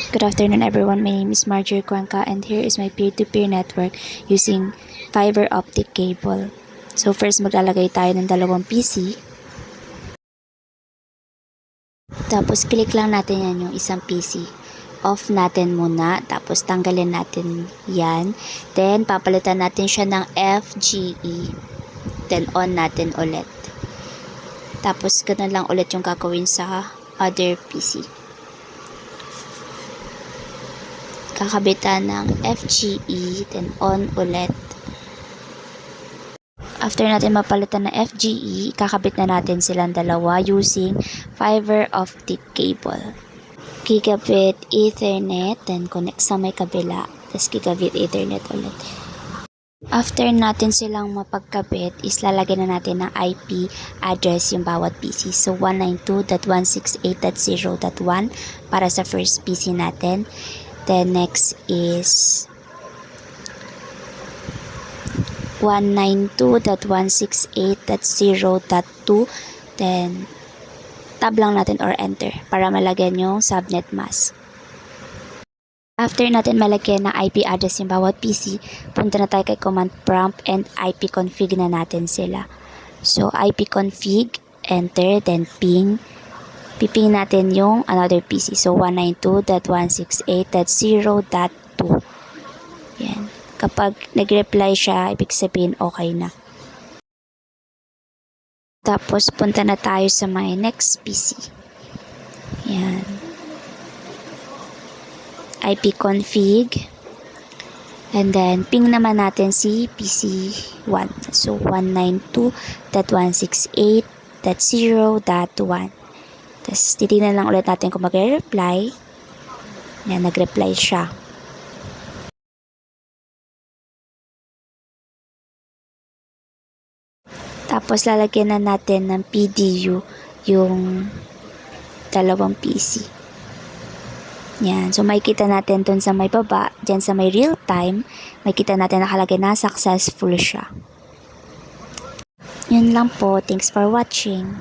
Good afternoon everyone, my name is Marjorie Cuenca and here is my peer-to-peer network using fiber optic cable. So first maglalagay tayo ng dalawang PC. Tapos click lang natin yan yung isang PC. Off natin muna, tapos tanggalin natin yan. Then papalitan natin siya ng FGE. Then on natin ulit. Tapos ganun lang ulit yung gagawin sa other PC. Kakabitan ng FGE, then on ulit. After natin mapalitan ng FGE, kakabit na natin silang dalawa using fiber optic cable. Gigabit Ethernet, then connect sa may kabila, tapos gigabit Ethernet ulit. After natin silang mapagkabit, is lalagyan na natin ng IP address yung bawat PC. So 192.168.0.1 para sa first PC natin. Then next is 192.168.0.2. Then tab lang natin or enter para malagyan yung subnet mask. After natin malagyan ng IP address yung bawat PC, punta na tayo kay command prompt and IP config na natin sila. So IP config, enter, then ping. Piping natin yung another PC. So 192.168.0.2. Yan. Kapag nag-reply siya, ibig sabihin okay na. Tapos punta na tayo sa my next PC. Yan. IP config. And then ping naman natin si PC1. So 192.168.0.1. Tapos titignan lang ulit natin kung mag-reply. Yan, nag-reply siya. Tapos lalagyan na natin ng PDU yung dalawang PC. Yan. So makikita natin dun sa may baba, dyan sa may real time, makikita natin nakalagay na successful siya. Yun lang po. Thanks for watching.